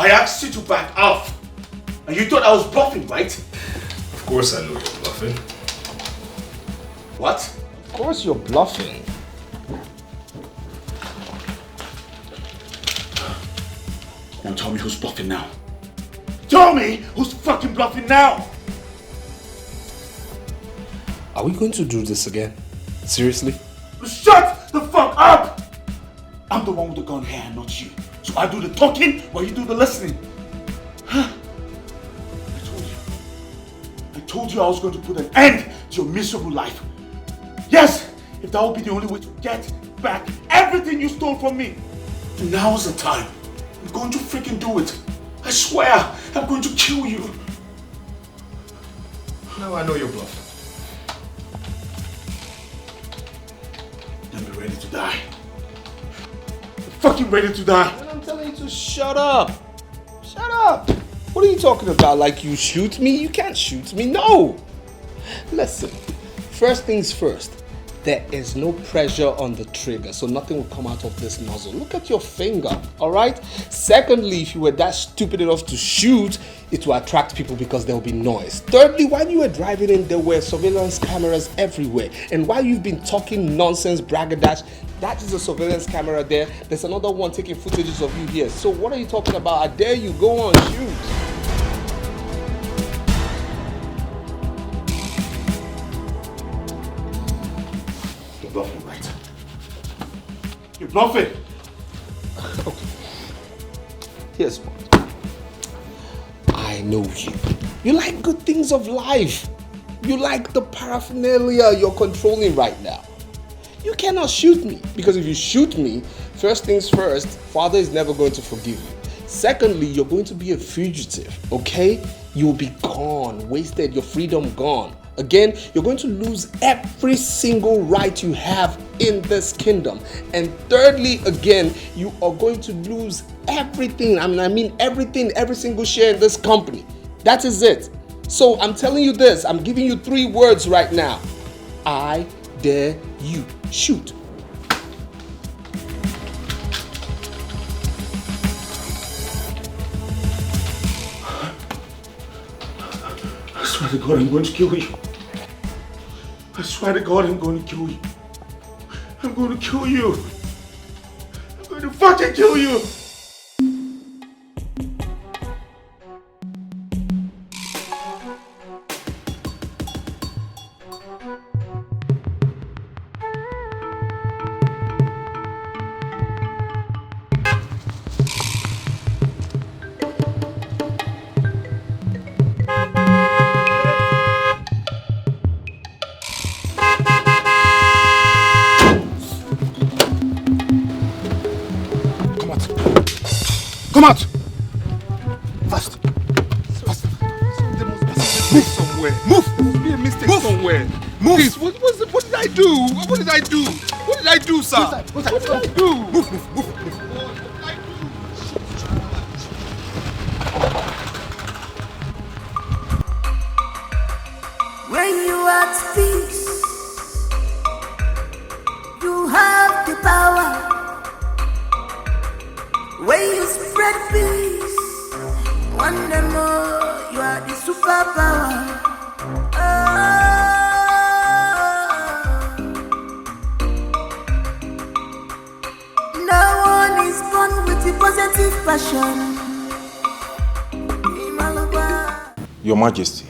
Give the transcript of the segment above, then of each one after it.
I asked you to back off. And you thought I was bluffing, right? Of course I know you're bluffing. What? Of course you're bluffing. Now tell me who's bluffing now. Tell me who's fucking bluffing now! Are we going to do this again? Seriously? Shut the fuck up! I'm the one with the gun here, not you. So I do the talking while you do the listening. Huh? I told you I was going to put an end to your miserable life. Yes, if that would be the only way to get back everything you stole from me. Now's the time. I'm going to freaking do it. I swear, I'm going to kill you. Now I know you're bluffing. I'm ready to die. I'm fucking ready to die. And I'm telling you to shut up. Shut up. What are you talking about? Like you shoot me? You can't shoot me. No. Listen, first things first. There is no pressure on the trigger, so nothing will come out of this nozzle. Look at your finger, all right? Secondly, if you were that stupid enough to shoot, it will attract people because there will be noise. Thirdly, while you were driving in, there were surveillance cameras everywhere. And while you've been talking nonsense, bragadash, that is a surveillance camera there. There's another one taking footages of you here. So what are you talking about? I dare you, go on, shoot. You're bluffing, right? You're bluffing! Okay. Here's what. I know you. You like good things of life. You like the paraphernalia you're controlling right now. You cannot shoot me, because if you shoot me, first things first, Father is never going to forgive you. Secondly, you're going to be a fugitive, okay? You'll be gone, wasted, your freedom gone. Again, you're going to lose every single right you have in this kingdom. And thirdly, again, you are going to lose everything. I mean everything, every single share in this company. That is it. So I'm telling you this. I'm giving you 3 words right now. I dare you. Shoot. I swear to God, I'm going to kill you. I swear to God, I'm going to kill you. I'm going to kill you. I'm going to fucking kill you. Come out! Fast! Fast! There must be a mistake somewhere. Move! There must be a mistake somewhere. Move! Please, what did I do? What did I do? What did I do, sir? What did I do? Move! When you are at peace, you have the power. When you spread peace, one day more, you are the superpower. No one is born with the positive passion. Your Majesty,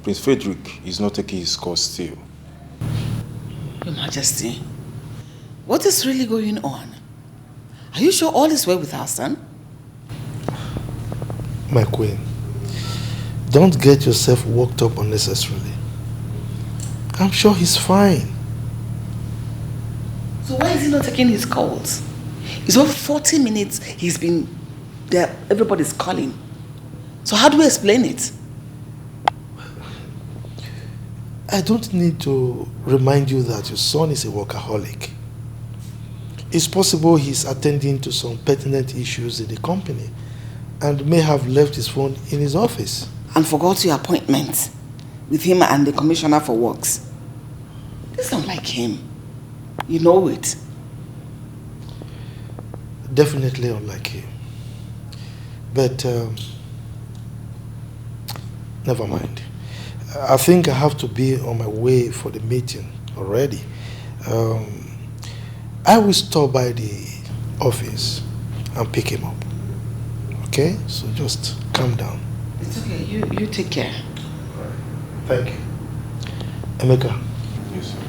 Prince Frederick is not taking his course still. Your Majesty, what is really going on? Are you sure all is well with our son? My queen, don't get yourself worked up unnecessarily. I'm sure he's fine. So why is he not taking his calls? It's over 40 minutes he's been there, everybody's calling. So how do we explain it? I don't need to remind you that your son is a workaholic. It's possible he's attending to some pertinent issues in the company and may have left his phone in his office. And forgot your appointment with him and the Commissioner for Works. This sounds like him. You know it. Definitely unlike him. But never mind. I think I have to be on my way for the meeting already. I will stop by the office and pick him up. Okay? So just calm down. It's okay. You take care. All right. Thank you. Emeka. Yes, sir.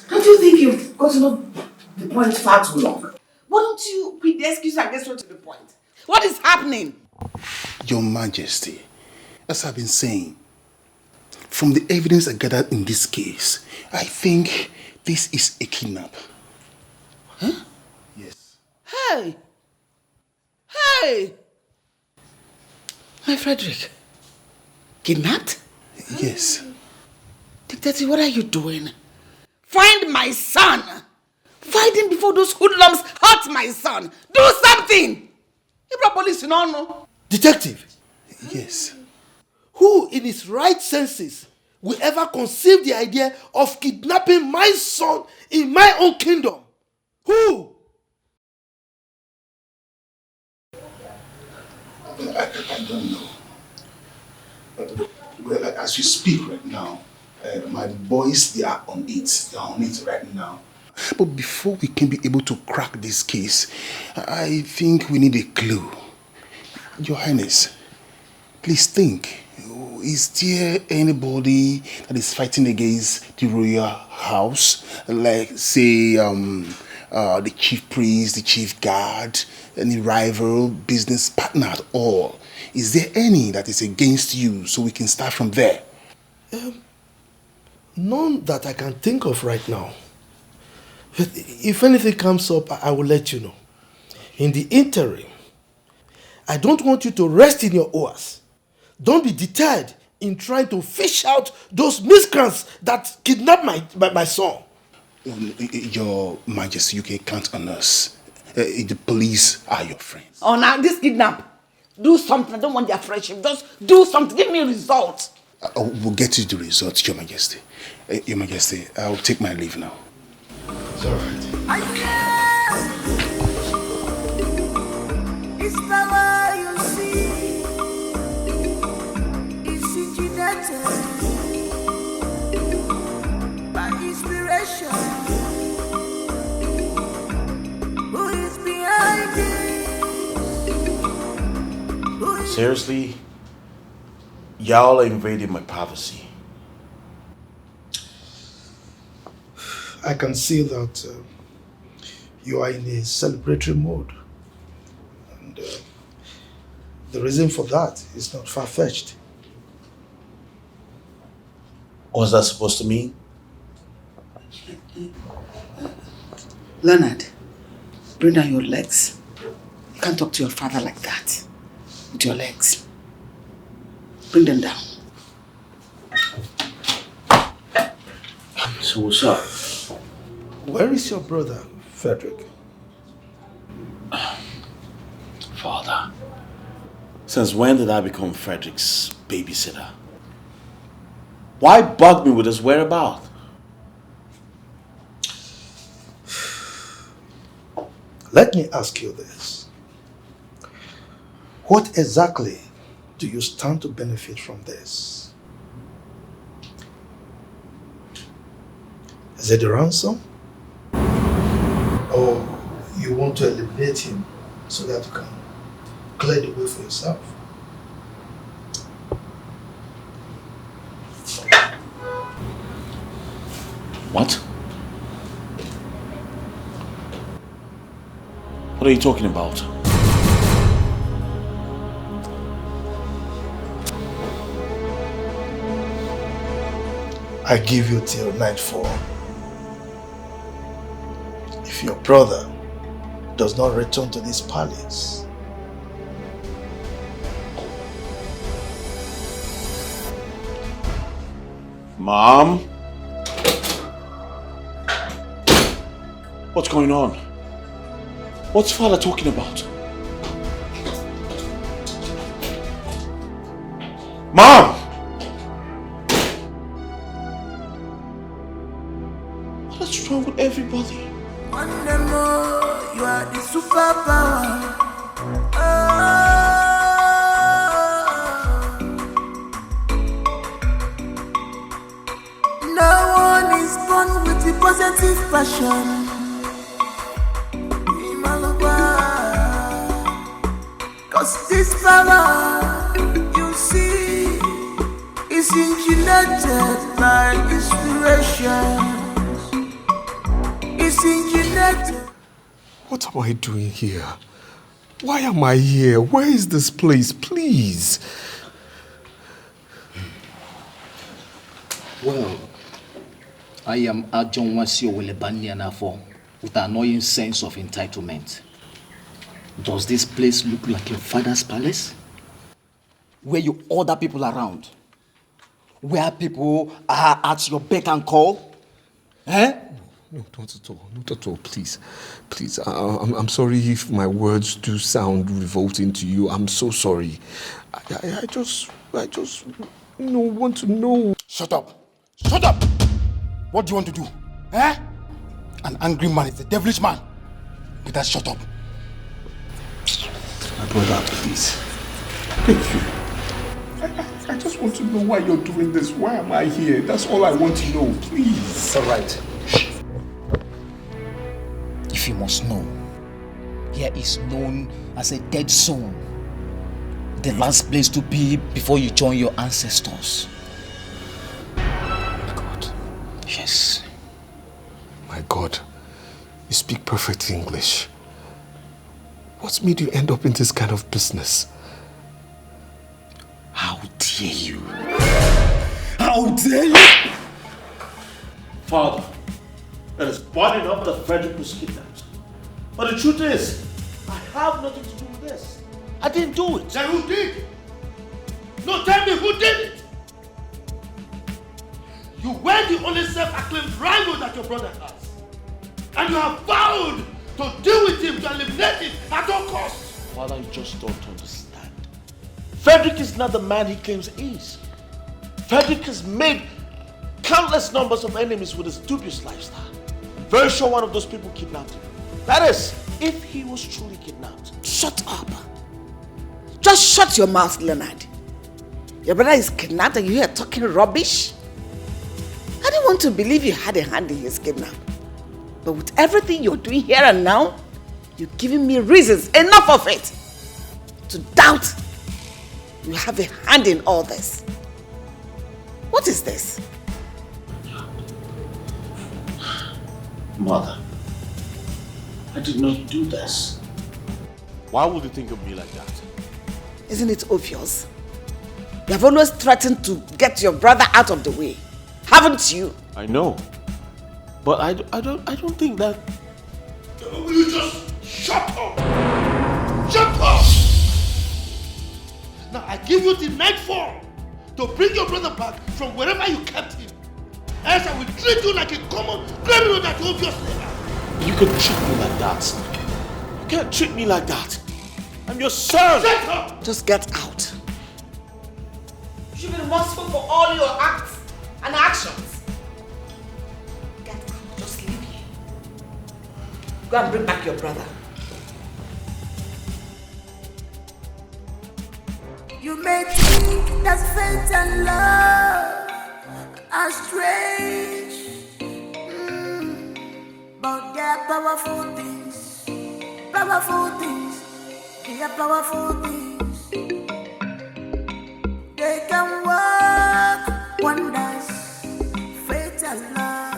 Don't you think you've gotten up the point far too long? Why don't you quit the excuse and get straight to the point? What is happening? Your Majesty, as I've been saying, from the evidence I gathered in this case, I think this is a kidnap. Huh? Yes. Hey! Hey! My Frederick, kidnapped? Yes. Detective, what are you doing? Find my son! Find him before those hoodlums hurt my son! Do something! You brought police in on no? Detective! Yes. Who in his right senses will ever conceive the idea of kidnapping my son in my own kingdom? Who? I don't know. Well, as you speak right now, my boys, they are on it. They are on it right now. But before we can be able to crack this case, I think we need a clue. Your Highness, please think. Is there anybody that is fighting against the royal house? Like, say, the chief priest, the chief guard, any rival, business partner at all? Is there any that is against you so we can start from there? None that I can think of right now. But if anything comes up, I will let you know. In the interim, I don't want you to rest in your oars. Don't be deterred in trying to fish out those miscreants that kidnapped my son. Your Majesty, you can count on us. The police are your friends. Oh, now this kidnap. Do something. I don't want their friendship. Just do something. Give me a result. We'll get you the results, Your Majesty. Your Majesty, I'll take my leave now. It's all right. It's power you see. It's ingenuity by inspiration. Who is behind it? Seriously? Y'all are invading my privacy. I can see that you are in a celebratory mode. And the reason for that is not far-fetched. What's that supposed to mean? Leonard, bring down your legs. You can't talk to your father like that. With your legs. Bring them down. So what's up? Where is your brother, Frederick? Father, since when did I become Frederick's babysitter? Why bug me with his whereabouts? Let me ask you this. What exactly do you stand to benefit from this? Is it the ransom? Or you want to eliminate him so that you can clear the way for yourself? What? What are you talking about? I give you till nightfall. If your brother does not return to this palace, Mom? What's going on? What's Father talking about? Mom! What's wrong with everybody? One day more, you are the superpower. No one is born with the positive passion. Cause this power, you see, is engineered by inspiration. It's engineered. What am I doing here? Why am I here? Where is this place? Please. Well, I am Ajon Wasio Wilebanianafo with an annoying sense of entitlement. Does this place look like your father's palace? Where you order people around? Where people are at your beck and call? Eh? No, not at all. Not at all. Please. Please. I'm sorry if my words do sound revolting to you. I'm so sorry. I just want to know. Shut up! Shut up! What do you want to do? Eh? An angry man is a devilish man. Better shut up. My brother, please. Thank you. I just want to know why you're doing this. Why am I here? That's all I want to know. Please. It's all right. If you must know, here is known as a dead zone. The last place to be before you join your ancestors. My God. Yes. My God. You speak perfect English. What's made you end up in this kind of business? How dare you? How dare you? Father, it is bad enough that Frederick was kidnapped. But the truth is, I have nothing to do with this. I didn't do it. Then who did? No, tell me who did it? You were the only self-acclaimed rival that your brother has. And you have vowed to deal with him, to eliminate him at all costs. Father, you just don't understand. Frederick is not the man he claims he is. Frederick has made countless numbers of enemies with his dubious lifestyle. I'm very sure one of those people kidnapped him. That is, if he was truly kidnapped. Shut up. Just shut your mouth, Leonard. Your brother is kidnapped and you're here talking rubbish? I didn't want to believe you had a hand in his kidnap. But with everything you're doing here and now, you're giving me reasons, enough of it, to doubt you have a hand in all this. What is this? Mother, I did not do this. Why would you think of me like that? Isn't it obvious? You have always threatened to get your brother out of the way, haven't you? I know. But I don't think that... Will you just shut up? Shut up! Now I give you the nightfall to bring your brother back from wherever you kept him. Else I will treat you like a common criminal that you obviously are. You can treat me like that. You can't treat me like that. I'm your son. Shut up! Just get out. You should be remorseful for all your acts and actions. Get out. Just leave here. Go and bring back your brother. You may think that fate and love are strange, but they're powerful things. Powerful things. They are powerful things. They can work wonders. Fate and love.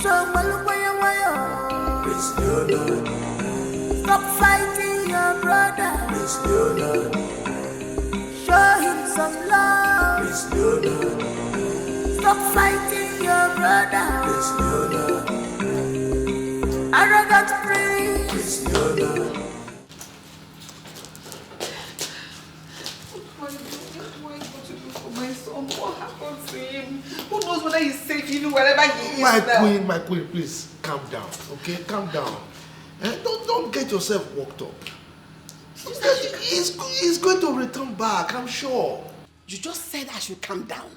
So stop fighting your brother. Show him some love. Stop fighting your brother. Arrogant prince. What happened to him? Who knows whether he's safe even wherever he is now? My queen, please calm down, okay? Calm down. Don't get yourself worked up. He's going to return back, I'm sure. You just said I should calm down.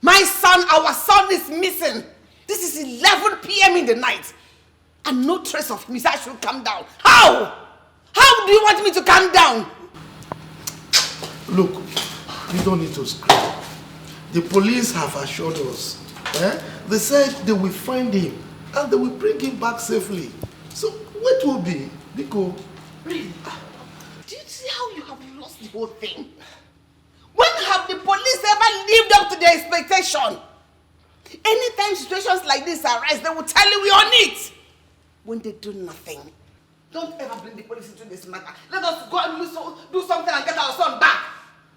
My son, our son is missing. This is 11 p.m. in the night. And no trace of him. I should calm down. How? How do you want me to calm down? Look, you don't need to scream. The police have assured us. They said they will find him and they will bring him back safely. So, what will be? Biko. Really? Do you see how you have lost the whole thing? When have the police ever lived up to their expectation? Anytime situations like this arise, they will tell you we're on it. When they do nothing, don't ever bring the police into this matter. Let us go and do something and get our son back.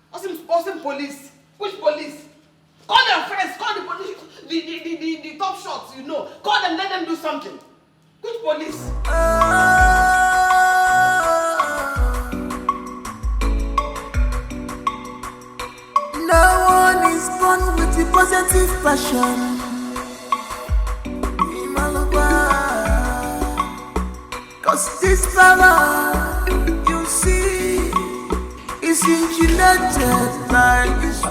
What's in police? Which police? Call their friends, call the police, the top shots, you know. Call them, let them do something. Which police? No one is born with the positive passion. Cause this power, you see, is engineered by this.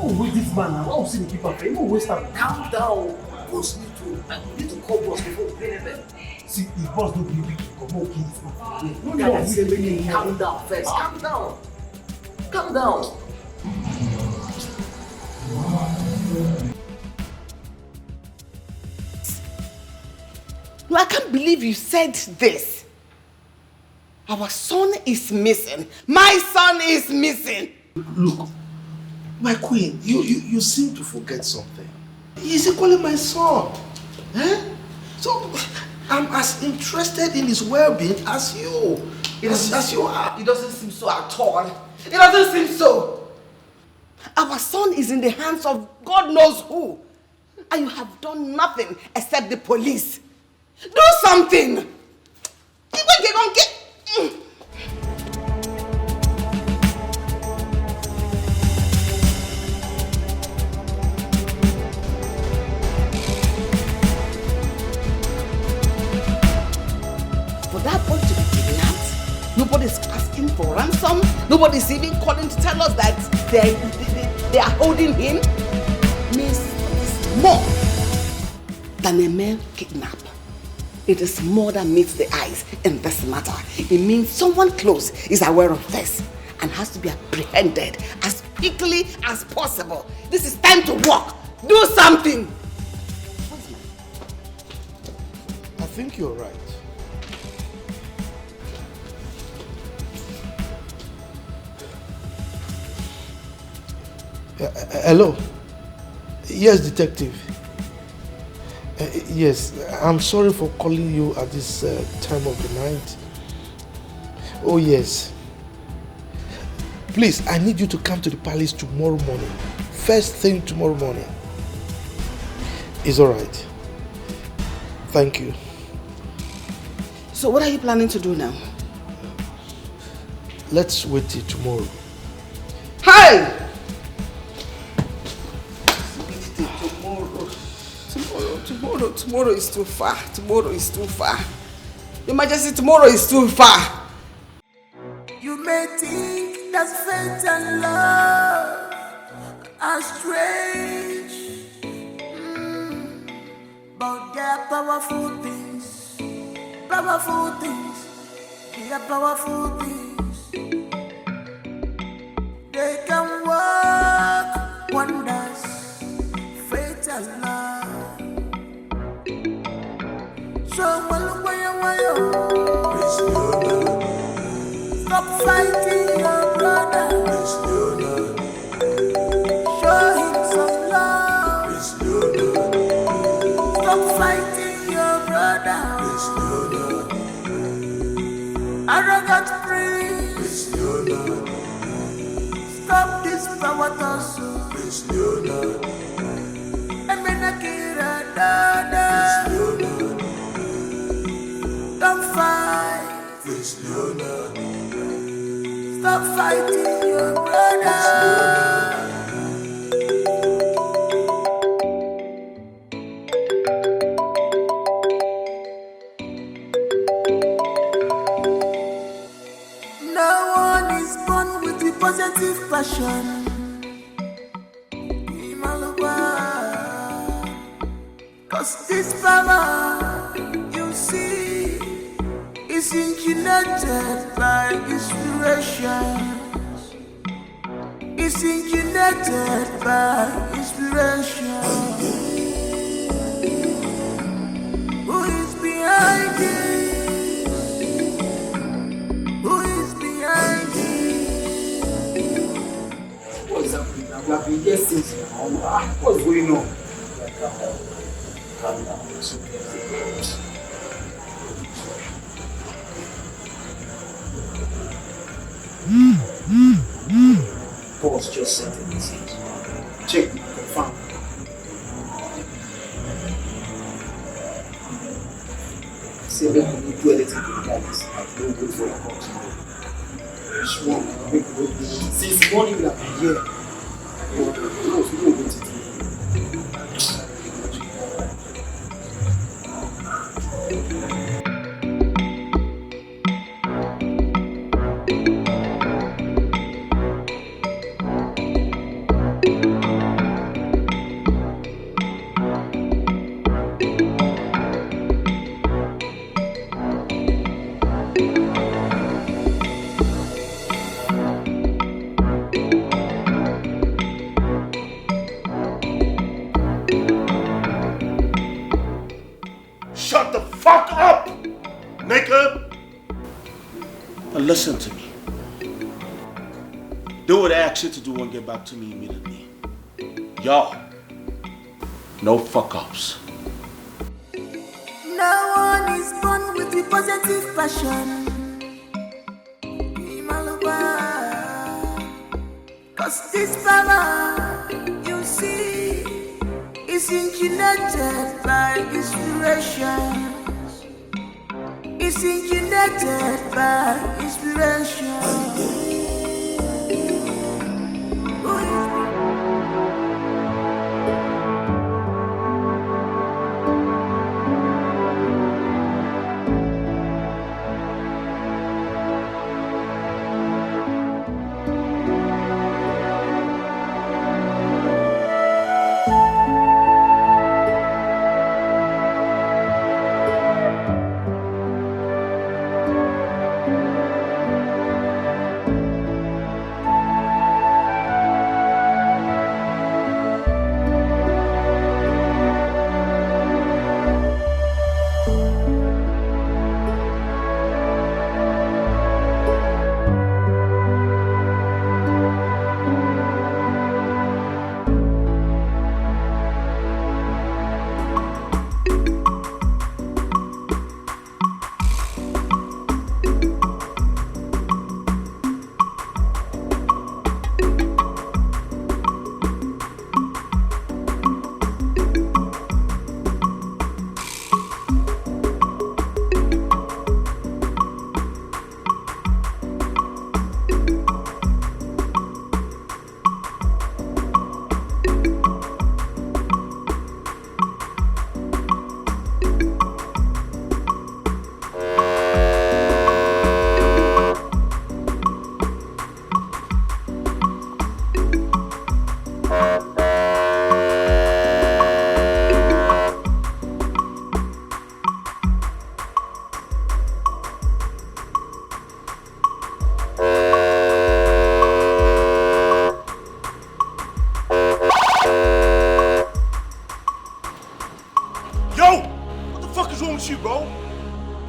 Oh, wait, this man now. Why will see the people? You won't waste time. Calm down. Boss need to call boss before we pay them. See, if boss don't believe it, come on, kill this man. No, calm down first. Calm down. Calm down. No, I can't believe you said this. Our son is missing. My son is missing. Look, my queen, you seem to forget something. He's equally my son. Eh? So, I'm as interested in his well-being as you. As you are. It doesn't seem so at all. It doesn't seem so. Our son is in the hands of God knows who. And you have done nothing except the police. Do something. For that boy to be kidnapped, nobody's asking for ransom. Nobody's even calling to tell us that they are holding him. Means it's more than a mere kidnap. It is more than meets the eyes in this matter. It means someone close is aware of this and has to be apprehended as quickly as possible. This is time to work. Do something. I think you're right. Hello? Yes, detective. Yes, I'm sorry for calling you at this time of the night. Oh, yes. Please, I need you to come to the palace tomorrow morning. First thing tomorrow morning. It's all right. Thank you. So what are you planning to do now? Let's wait till tomorrow. Hey! Tomorrow is too far. Tomorrow is too far. Your Majesty, tomorrow is too far. You may think that faith and love are strange, but they are powerful things. Powerful things. They are powerful things. They can work wonders. Faith and love. So stop fighting your brother. Show him some love. Stop fighting your brother. Arrogant prince. Stop this power tussle. Emenakira dada. Don't fight. Stop fighting your brother. No one is born with the positive passion. Cause this power, you see, is engineered by inspirations. It's engineered by inspiration. Who is behind it? Who is behind it? What is happening? I've been here since now. What's going on? Boss just sent a message. Check, confirm. Say that you do anything to the guys. I don't go for your call tomorrow. Since morning we have been here. We don't go to Shut the fuck up, nigga! Now listen to me. Do what I asked you to do and get back to me immediately. Yo, no fuck ups. No one is born with the positive passion. Cause this power you see is engineered by inspiration. It's engineered by inspiration.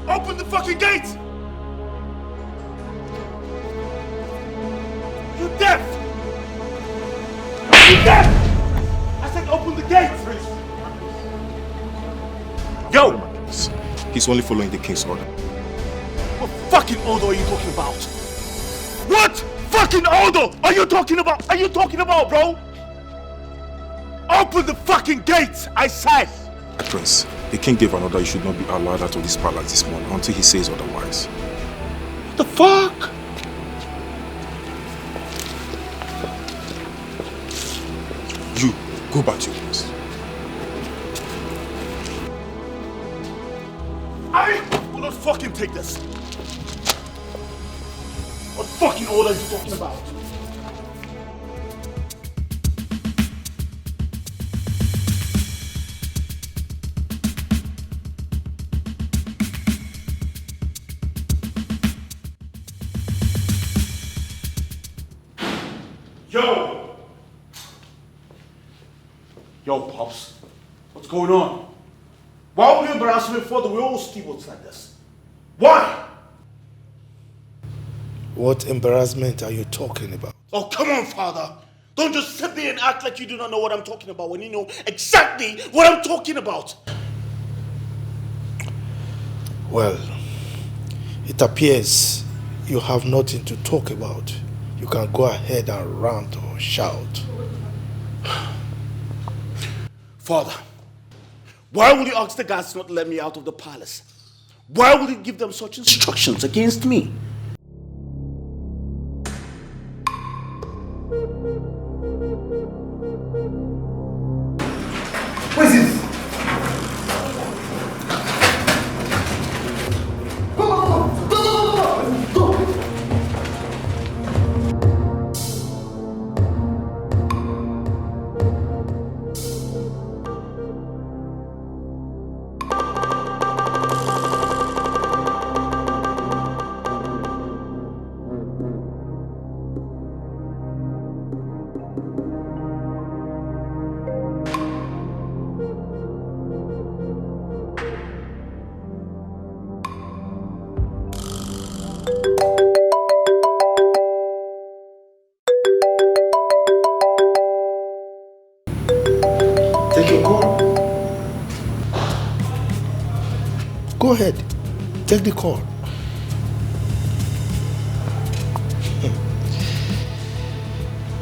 Open the fucking gate! You deaf! You deaf! I said open the gate! Yo! He's only following the king's order. What fucking order are you talking about? What fucking order are you talking about? Are you talking about, bro? Open the fucking gate, I said! Prince, the king gave an order you should not be allowed out of this palace this morning until he says otherwise. What the fuck? You, go back to your place. I will not fucking take this. What fucking order are you talking about? Yo, Pops. What's going on? Why would you embarrass me before the real stewards like this? Why? What embarrassment are you talking about? Oh, come on, Father. Don't just sit there and act like you do not know what I'm talking about when you know exactly what I'm talking about. Well, it appears you have nothing to talk about, you can go ahead and rant or shout. Father, why will you ask the guards not to let me out of the palace? Why will you give them such instructions against me? What is this? Take your call. Go ahead, take the call.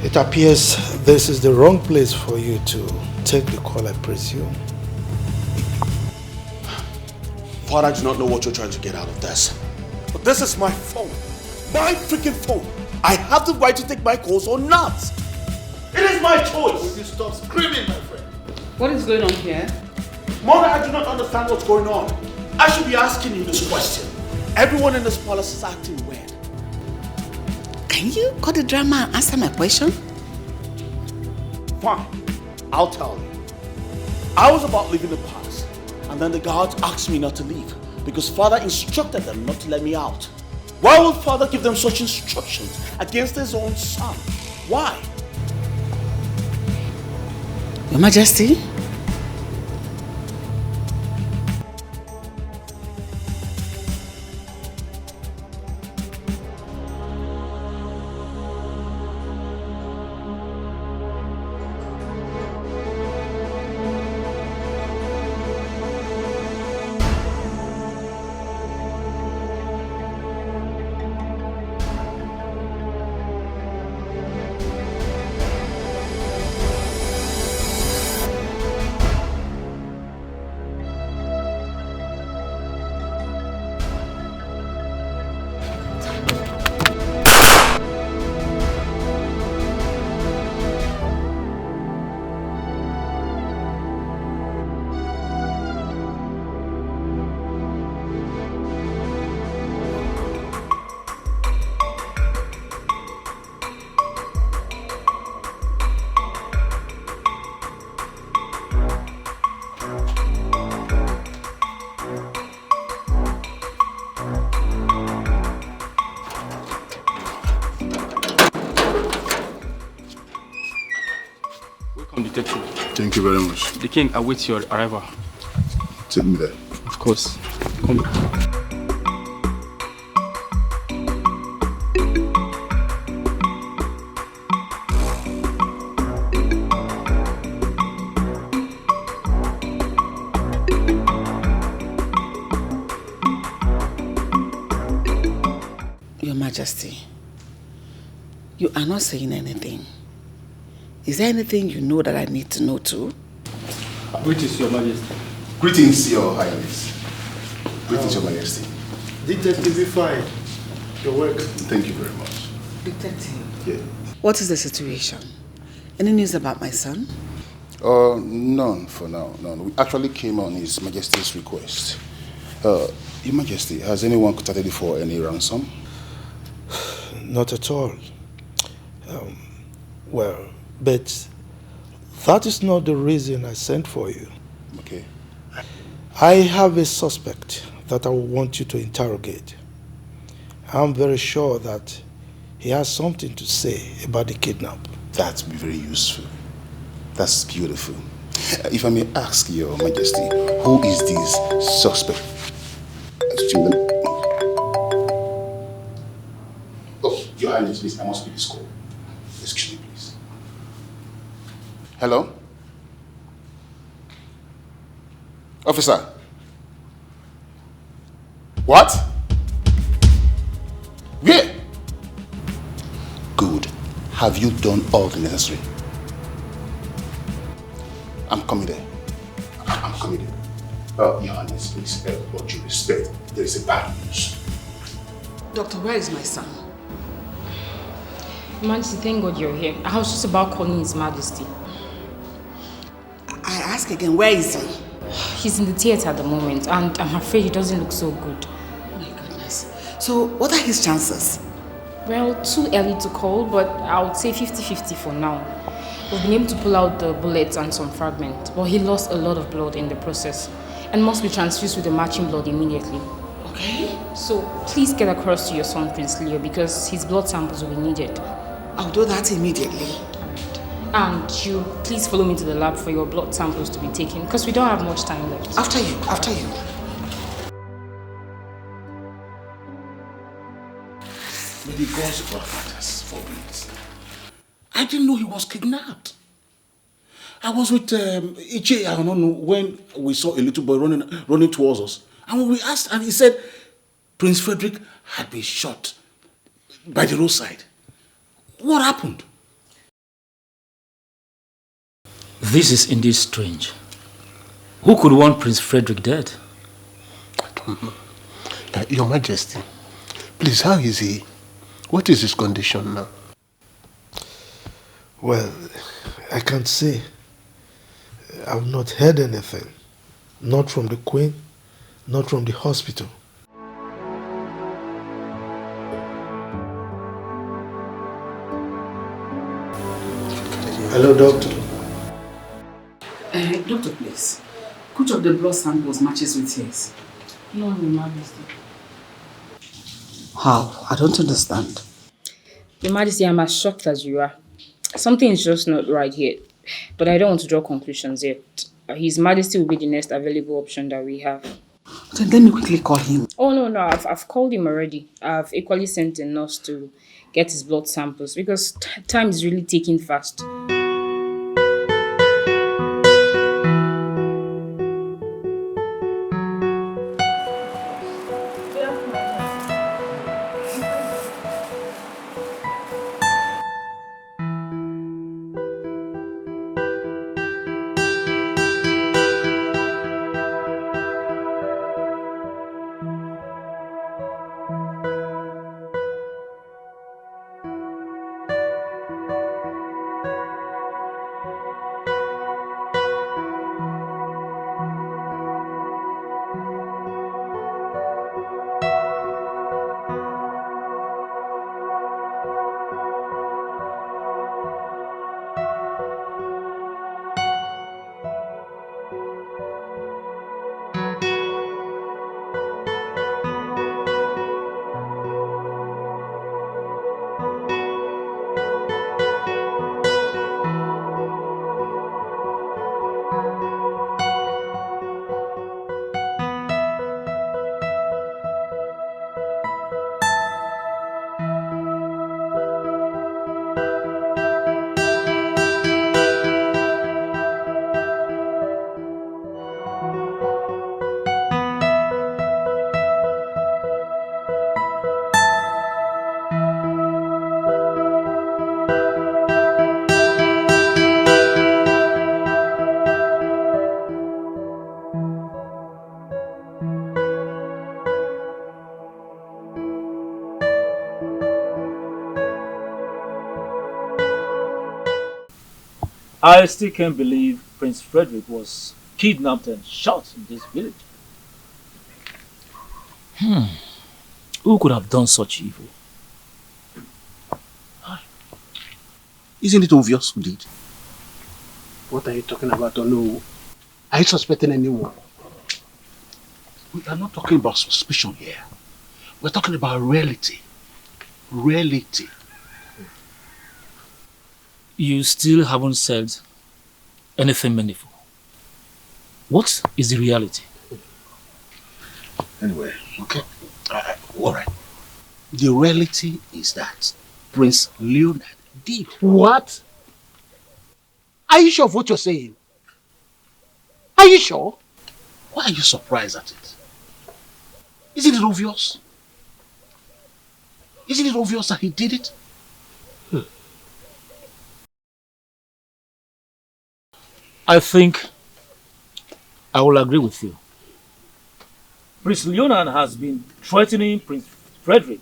It appears this is the wrong place for you to take the call, I presume. Father, I do not know what you're trying to get out of this. But this is my phone. My freaking phone. I have the right to take my calls or not. It is my choice. Will you stop screaming, my friend? What is going on here? Mother, I do not understand what's going on. I should be asking you this question. Everyone in this palace is acting weird. Can you cut the drama and answer my question? Fine, I'll tell you. I was about leaving the palace, and then the guards asked me not to leave because Father instructed them not to let me out. Why would Father give them such instructions against his own son? Why? Your Majesty? Detective. Thank you very much. The king awaits your arrival. Take me there. Of course. Come. Your Majesty, you are not saying anything. Is there anything you know that I need to know too? Greetings, Your Majesty. Greetings, Your Highness. Greetings, Your Majesty. Detective, be fine. Your work. Thank you very much. Detective. Yeah. What is the situation? Any news about my son? None for now. None. We actually came on His Majesty's request. Your Majesty, has anyone contacted you for any ransom? Not at all. Well, but that is not the reason I sent for you. Okay. I have a suspect that I want you to interrogate. I'm very sure that he has something to say about the kidnap. That would be very useful. That's beautiful. If I may ask, Your Majesty, who is this suspect? Excuse me. Oh, Your Highness, please, I must be this call. Excuse me, please. Hello? Officer? What? Where Have you done all the necessary? I'm coming there. I'm coming there. Your Highness, please, what you respect, there is a bad news. Doctor, where is my son? Your Majesty, thank God you're here. I was just about calling His Majesty. I ask again, where is he? He's in the theatre at the moment, and I'm afraid he doesn't look so good. Oh my goodness. So, what are his chances? Well, too early to call, but I would say 50-50 for now. We've been able to pull out the bullets and some fragments, but he lost a lot of blood in the process and must be transfused with the matching blood immediately. Okay. So, please get across to your son, Prince Leo, because his blood samples will be needed. I'll do that immediately. And you please follow me to the lab for your blood samples to be taken, because we don't have much time left. After you. May the gods of our fathers forbid. I didn't know he was kidnapped. I was with Iche, I don't know, when we saw a little boy running towards us. And when we asked, and he said Prince Frederick had been shot by the roadside. What happened? This is indeed strange. Who could want Prince Frederick dead? I don't know. Your Majesty, please, how is he? What is his condition now? Well, I can't say. I've not heard anything. Not from the Queen, not from the hospital. Hello, doctor. Doctor, please. Which of the blood samples matches with his? No, Your Majesty. How? I don't understand. Your Majesty, I'm as shocked as you are. Something is just not right here. But I don't want to draw conclusions yet. His Majesty will be the next available option that we have. Then let me quickly call him. Oh, no, I've called him already. I've equally sent a nurse to get his blood samples because time is really ticking fast. I still can't believe Prince Frederick was kidnapped and shot in this village. Who could have done such evil? Isn't it obvious who did? What are you talking about, Onu? Are you suspecting anyone? We are not talking about suspicion here. We're talking about reality. Reality. You still haven't said anything meaningful. What is the reality? Anyway, okay. All right. The reality is that Prince Leonard did. What? Are you sure of what you're saying? Are you sure? Why are you surprised at it? Isn't it obvious? Isn't it obvious that he did it? I think I will agree with you. Prince Leonard has been threatening Prince Frederick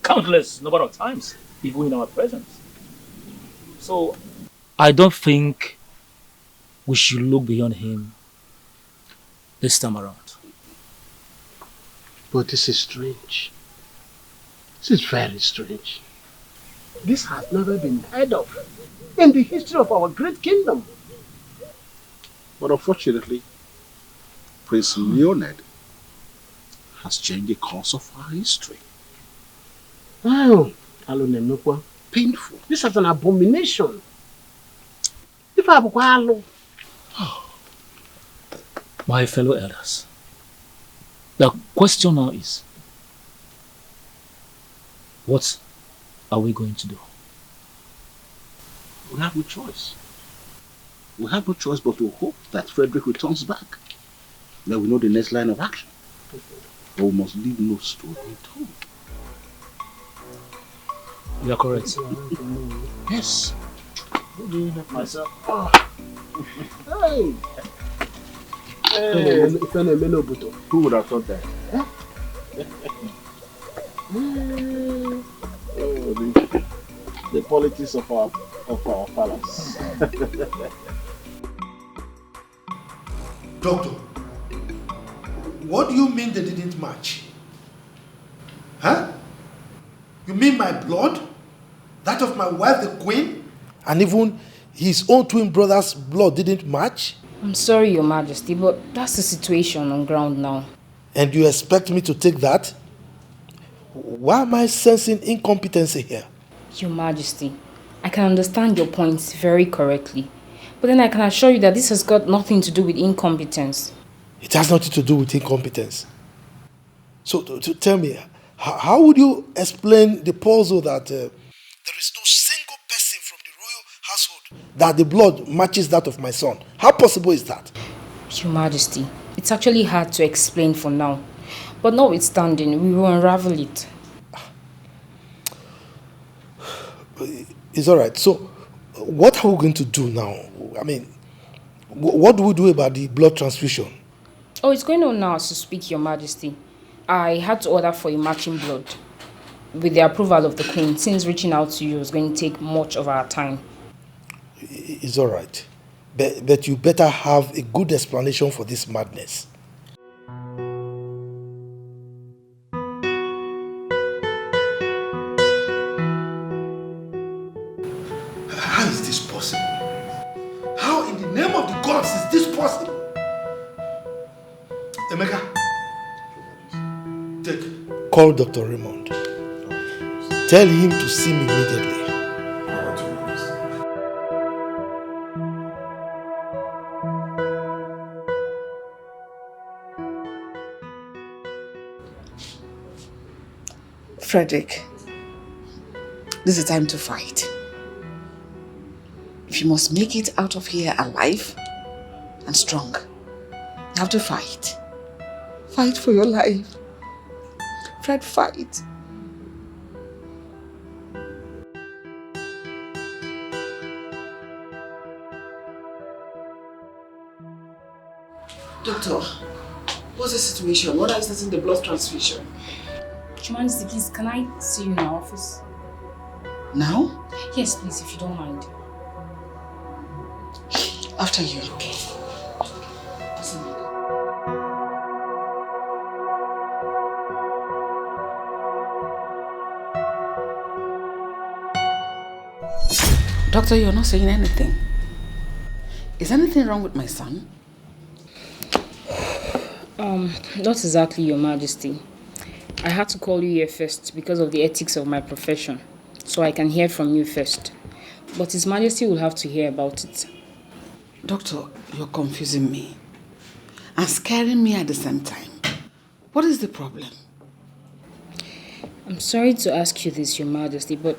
countless number of times, even in our presence. So I don't think we should look beyond him this time around. But this is strange. This is very strange. This has never been heard of in the history of our great kingdom. But unfortunately, Prince Leonard has changed the course of our history. Wow, painful. This is an abomination. My fellow elders, the question now is, what are we going to do? We have no choice. We have no choice but to hope that Frederick returns back. Then we know the next line of action. But we must leave no stone unturned. You are correct. Yes. Myself. Hey! Who would have thought that? The politics of our palace. Doctor, what do you mean they didn't match? Huh? You mean my blood? That of my wife, the queen? And even his own twin brother's blood didn't match? I'm sorry, Your Majesty, but that's the situation on ground now. And you expect me to take that? Why am I sensing incompetency here? Your Majesty, I can understand your points very correctly. But then I can assure you that this has got nothing to do with incompetence. It has nothing to do with incompetence. So tell me, how would you explain the puzzle that there is no single person from the royal household that the blood matches that of my son? How possible is that? Your Majesty, it's actually hard to explain for now. But notwithstanding, we will unravel it. It's all right. So, what are we going to do now? I mean, what do we do about the blood transfusion? Oh, it's going on now as to speak, Your Majesty. I had to order for a matching blood with the approval of the Queen, since reaching out to you was going to take much of our time. It's all right. But you better have a good explanation for this madness. How is this possible? How in the name of the gods is this possible? Emeka, call Dr. Raymond. Tell him to see me immediately. Frederick, this is time to fight. If you must make it out of here alive and strong, you have to fight. Fight for your life. Fred, fight. Doctor, what's the situation? What are you starting the blood transfusion? Your Majesty, please, can I see you in our office? Now? Yes, please, if you don't mind. After you. Okay. Doctor, you're not saying anything. Is anything wrong with my son? Not exactly, Your Majesty. I had to call you here first because of the ethics of my profession, so I can hear from you first. But His Majesty will have to hear about it. Doctor, you're confusing me and scaring me at the same time. What is the problem? I'm sorry to ask you this, Your Majesty, but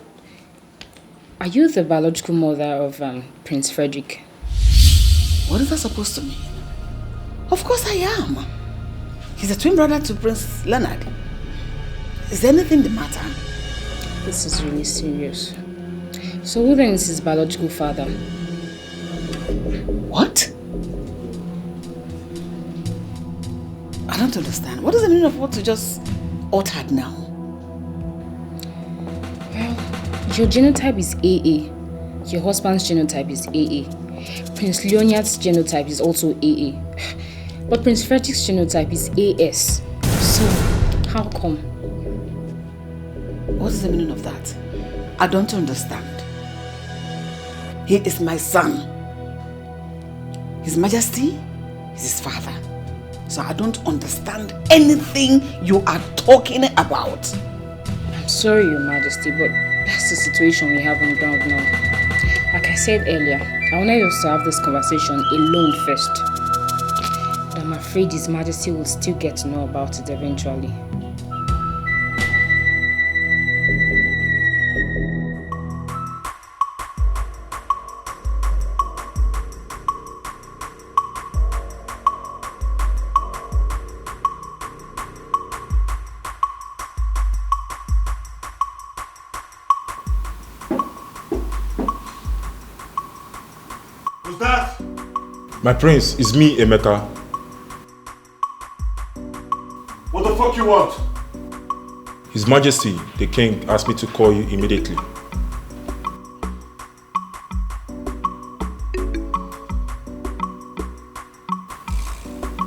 are you the biological mother of Prince Frederick? What is that supposed to mean? Of course I am. He's a twin brother to Prince Leonard. Is there anything the matter? This is really serious. So who then is his biological father? What? don't understand. What is the meaning of what you just uttered now? Well, your genotype is AA. Your husband's genotype is AA. Prince Leoniard's genotype is also AA. But Prince Frederick's genotype is AS. So, how come? What is the meaning of that? I don't understand. He is my son. His Majesty is his father. So I don't understand anything you are talking about. I'm sorry, Your Majesty, but that's the situation we have on ground now. Like I said earlier, I wanted us to have this conversation alone first. But I'm afraid His Majesty will still get to know about it eventually. Who's that? My prince, it's me, Emeka. What the fuck you want? His Majesty, the king, asked me to call you immediately.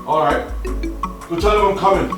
Alright. Go tell him I'm coming.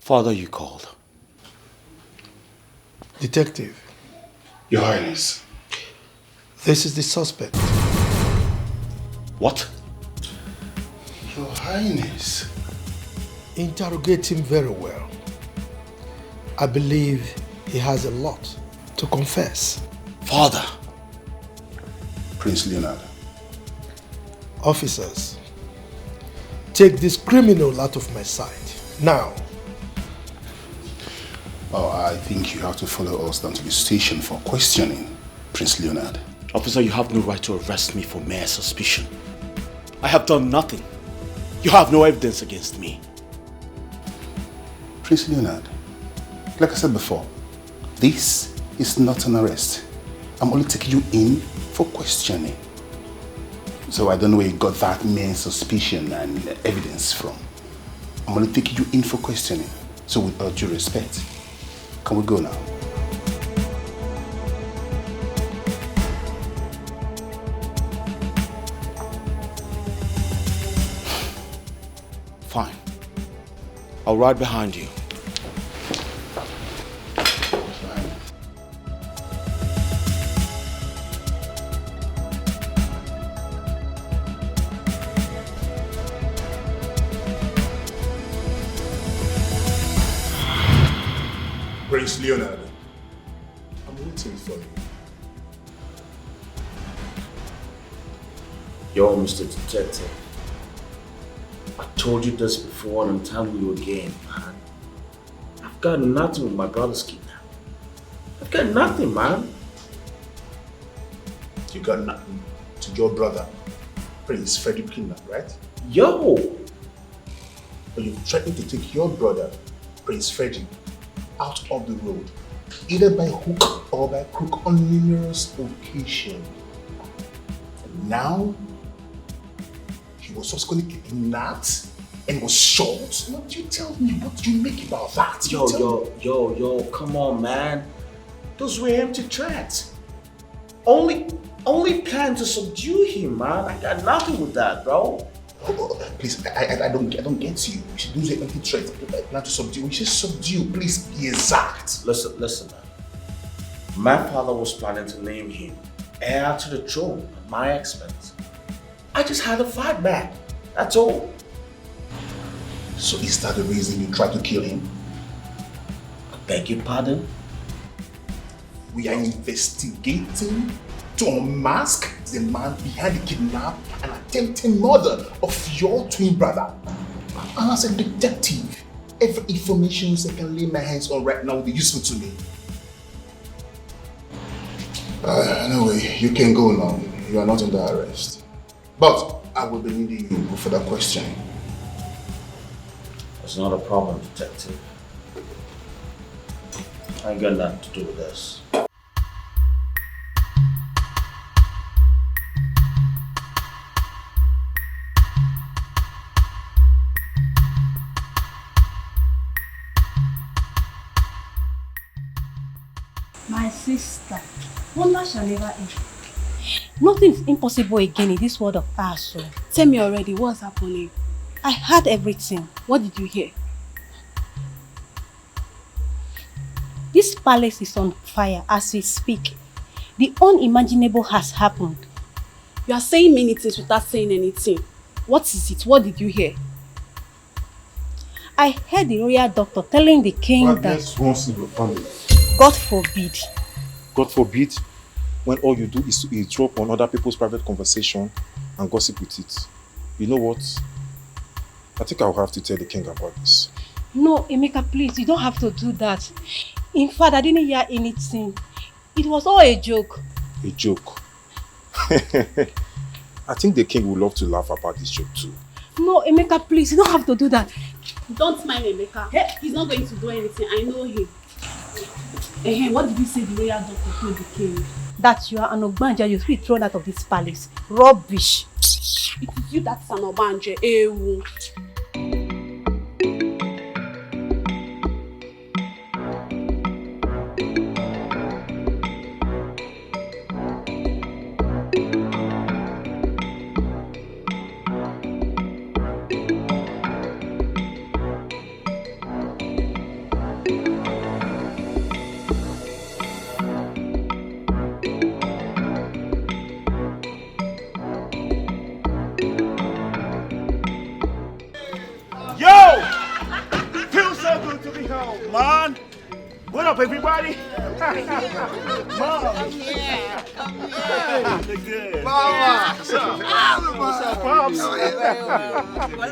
Father, you called. Detective. Your Highness. This is the suspect. What? Your Highness. Interrogate him very well. I believe he has a lot to confess. Father. Prince Leonard. Officers, take this criminal out of my sight. Now. Oh, I think you have to follow us down to the station for questioning, Prince Leonard. Officer, you have no right to arrest me for mere suspicion. I have done nothing. You have no evidence against me. Prince Leonard, like I said before, this is not an arrest. I'm only taking you in for questioning. So I don't know where you got that mere suspicion and evidence from. I'm only taking you in for questioning. So with all due respect, can we go now? Fine. I'll ride behind you. Prince Leonard, I'm waiting for you. Yo, Mr. Detective. I told you this before and I'm telling you again, man. I've got nothing with my brother's kidnapping. I've got nothing, man. You got nothing to your brother, Prince Frederick kidnap, right? Yo! But you threatened to take your brother, Prince Frederick, out of the road, either by hook or by crook on numerous occasions. Now, he was subsequently kidnapped and was shot. What do you tell me? What do you make about that? Yo, come on, man. Those were empty threats. Only plan to subdue him, man. I got nothing with that, bro. Please, I don't get you. We should use the empty threat. I plan to subdue. We should subdue. Please be exact. Listen, man. My father was planning to name him heir to the throne at my expense. I just had to fight back. That's all. So is that the reason you tried to kill him? I beg your pardon? We are investigating to unmask the man behind the kidnap and attempted murder of your twin brother. And as a detective, every information I can lay my hands on right now will be useful to me. Anyway, you can go now. You are not under arrest. But I will be needing you for that questioning. That's not a problem, detective. I ain't got nothing to do with this. My sister, wonder shall never end. Nothing is impossible again in this world of ours. So. Tell me already, what's happening? I heard everything. What did you hear? This palace is on fire as we speak. The unimaginable has happened. You are saying many things without saying anything. What is it? What did you hear? I heard the royal doctor telling the king Madness runs in your family. God forbid. God forbid, when all you do is to eavesdrop on other people's private conversation and gossip with it. You know what? I think I'll have to tell the king about this. No, Emeka, please, you don't have to do that. In fact, I didn't hear anything. It was all a joke. A joke? I think the king would love to laugh about this joke too. No, Emeka, please, you don't have to do that. Don't mind Emeka. He's not going to do anything. I know him. What did you say the royal doctor told the king? That you are an Ogbanja, you should be thrown out of this palace. Rubbish. It is you that's an Ogbanja. Ewu. Man, what up, everybody? Mom, look good. Mama, What's up? What's up, Pops?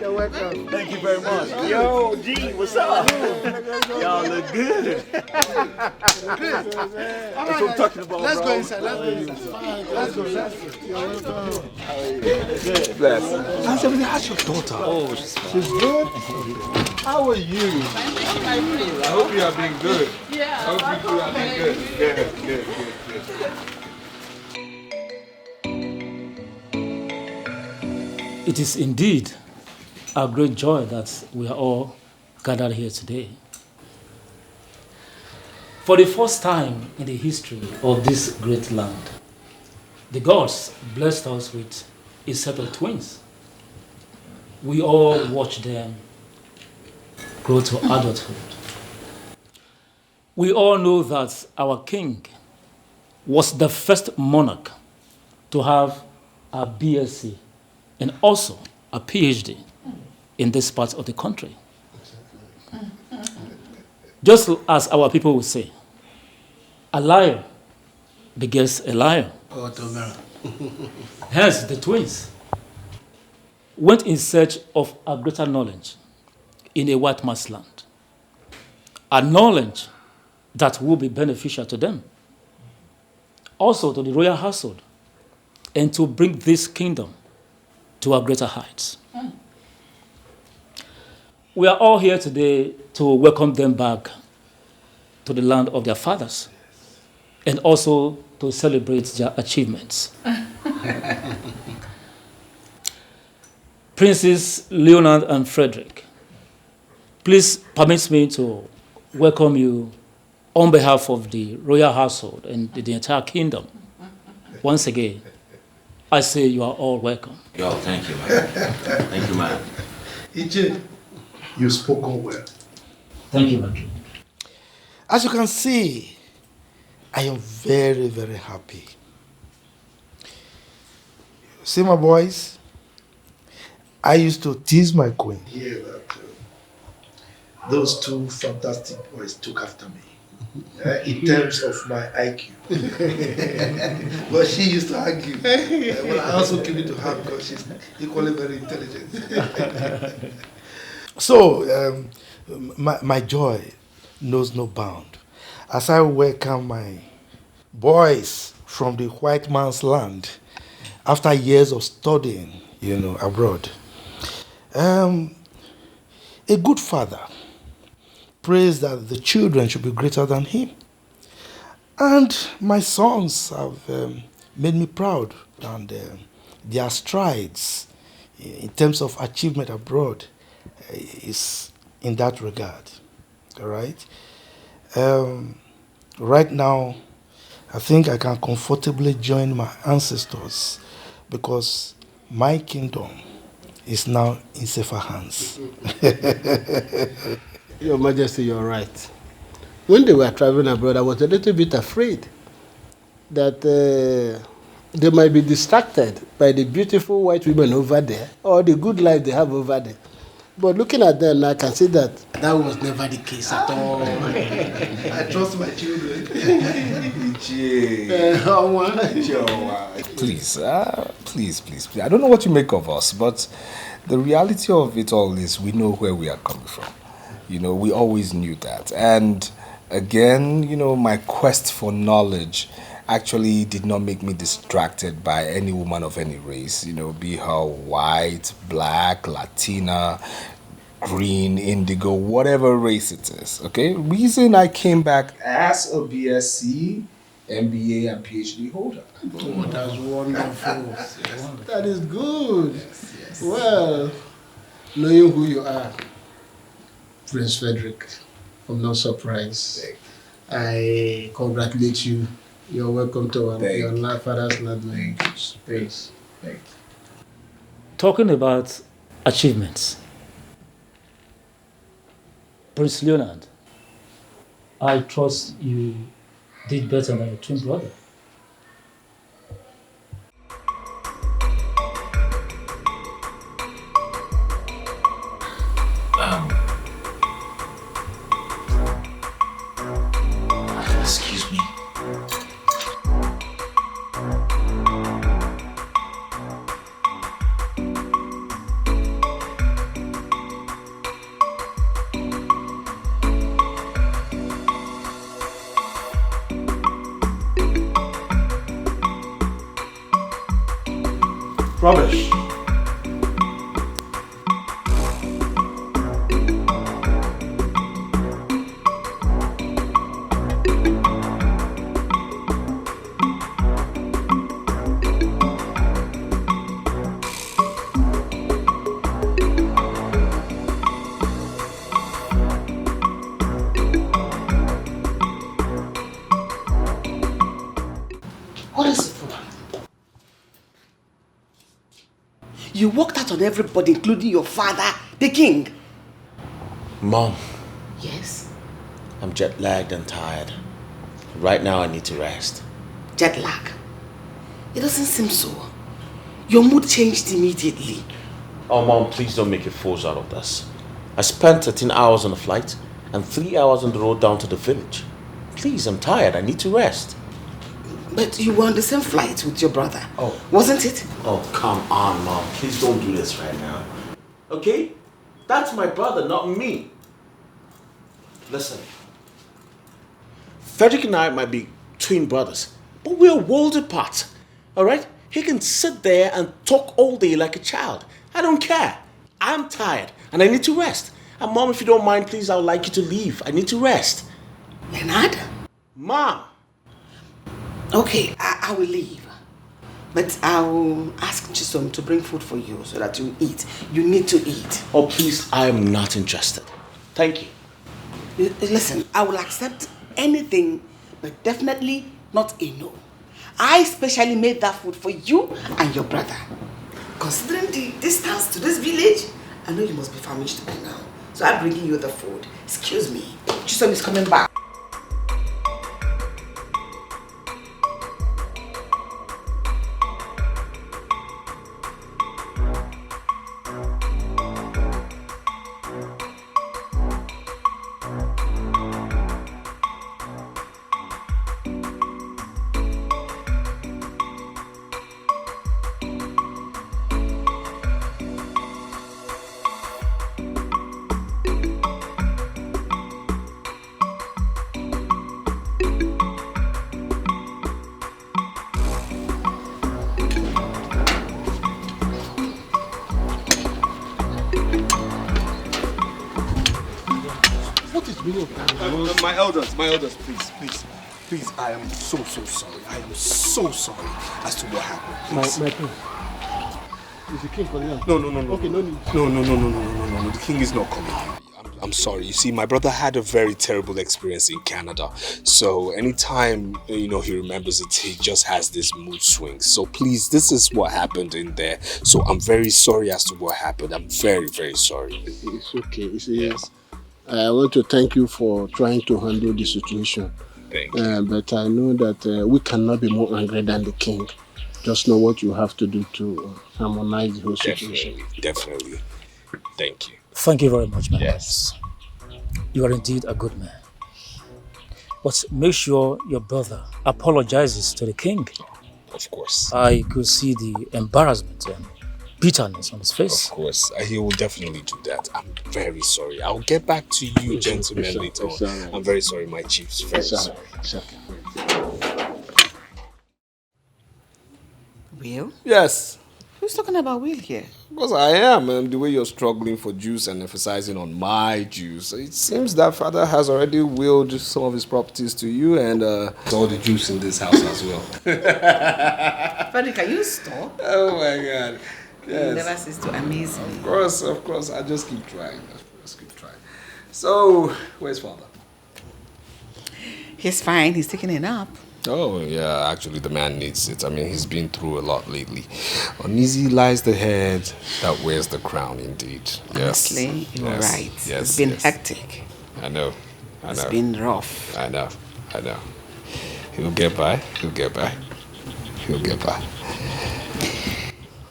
You're welcome. Thank you very much. Yo, G, what's up? Y'all look good. That's what I'm talking about. Let's bro. go inside. Let's go. Good. Bless. How's everything? How's your daughter? Oh, she's fine. She's good? How are you? I hope you have been good. Yeah. I hope you have been good. Good. It is indeed a great joy that we are all gathered here today. For the first time in the history of this great land, the gods blessed us with a set of twins. We all watched them grow to adulthood. We all know that our king was the first monarch to have a BSc and also a PhD in this part of the country. Just as our people would say, a liar begets a liar. Hence, the twins went in search of a greater knowledge in a white man's land, a knowledge that will be beneficial to them, also to the royal household, and to bring this kingdom to our greater heights. We are all here today to welcome them back to the land of their fathers, and also to celebrate their achievements. Princes Leonard and Frederick, please permit me to welcome you on behalf of the royal household and the entire kingdom. Once again, I say you are all welcome. Yo, thank you, man. Thank you, man. EJ, you've spoken well. Thank you, man. As you can see, I am very, very happy. See, my boys, I used to tease my queen. Yeah, that too. those two fantastic boys took after me. In terms of my IQ. But she used to argue. Well, I also give it to her because she's equally very intelligent. So, my joy knows no bound as I welcome my boys from the white man's land after years of studying, abroad. A good father prays that the children should be greater than him. And my sons have made me proud, and their strides in terms of achievement abroad is in that regard. All right? Right now, I think I can comfortably join my ancestors because my kingdom is now in safer hands. Your Majesty, you're right. When they were traveling abroad, I was a little bit afraid that they might be distracted by the beautiful white women over there or the good life they have over there. But looking at them, I can see that was never the case at all. I trust my children. Please, please. I don't know what you make of us, but the reality of it all is we know where we are coming from. We always knew that. And again, my quest for knowledge actually did not make me distracted by any woman of any race, be her white, black, Latina, green, indigo, whatever race it is, okay? Reason I came back as a BSc, MBA, and PhD holder. Oh, that's wonderful. That is good. Yes. Well, knowing who you are, Prince Frederick, I'm not surprised. I congratulate you. You're welcome to your father's land. Thanks. Talking about achievements, Prince Leonard, I trust you did better than your twin brother. Excuse me. Rubbish. What is it? You walked out on everybody, including your father, the king. Mom, Yes? I'm jet lagged and tired. Right now I need to rest. Jet lag. It doesn't seem so. Your mood changed immediately. Oh, Mom, please don't make a fool out of this. I spent 13 hours on the flight and 3 hours on the road down to the village. Please, I'm tired. I need to rest. But you were on the same flight with your brother. Oh. Wasn't it? Oh, come on, Mom. Please don't do this right now. Okay? That's my brother, not me. Listen. Frederick and I might be twin brothers, but we're worlds apart. Alright? He can sit there and talk all day like a child. I don't care. I'm tired and I need to rest. And Mom, if you don't mind, please, I would like you to leave. I need to rest. Leonard? Mom! Okay, I will leave. But I will ask Chisom to bring food for you so that you eat. You need to eat. Oh, please, I am not interested. Thank you. Listen, I will accept anything, but definitely not a no. I specially made that food for you and your brother. Considering the distance to this village, I know you must be famished by now. So I'm bringing you the food. Excuse me. Chisom is coming back. My elders, please. Please, I am so sorry. I am so sorry as to what happened. My Please. prince. Is the king calling out? No. Okay, no need. No. The king is not coming. I'm sorry. You see, my brother had a very terrible experience in Canada. So anytime, he remembers it, he just has this mood swings. So please, this is what happened in there. So I'm very sorry as to what happened. I'm very, very sorry. It's okay. You see, yes. I want to thank you for trying to handle the situation. Thank you. But I know that we cannot be more angry than the king. Just know what you have to do to harmonize the whole situation. Definitely. Thank you. Thank you very much, my prince. You are indeed a good man. But make sure your brother apologizes to the king. Of course. I could see the embarrassment and bitterness on his face. Of course. He will definitely do that. I'm very sorry. I'll get back to you, gentlemen, later on. I'm very sorry, my chiefs. Very sorry. Will? Yes. Who's talking about Will here? Because I am, and the way you're struggling for juice and emphasizing on my juice, it seems that father has already willed some of his properties to you and all the juice in this house as well. Fanny, can you stop? Oh my God. Yes. You never cease to amaze me. Of course. I just keep trying. So, where's father? He's fine. He's taking a nap. Oh, yeah, actually the man needs it. I mean, he's been through a lot lately. Uneasy lies the head that wears the crown, indeed. Honestly, you're right. It's been hectic. I know. It's been rough. I know. He'll get by.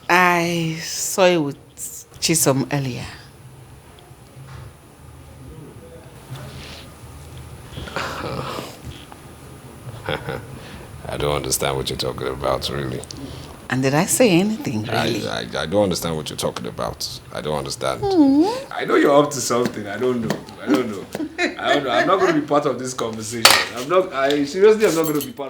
I saw you with Chisom earlier. I don't understand what you're talking about, really. And did I say anything, really? I don't understand what you're talking about. I don't understand. Mm-hmm. I know you're up to something. I don't know. I'm not going to be part of this conversation. I'm not going to be part of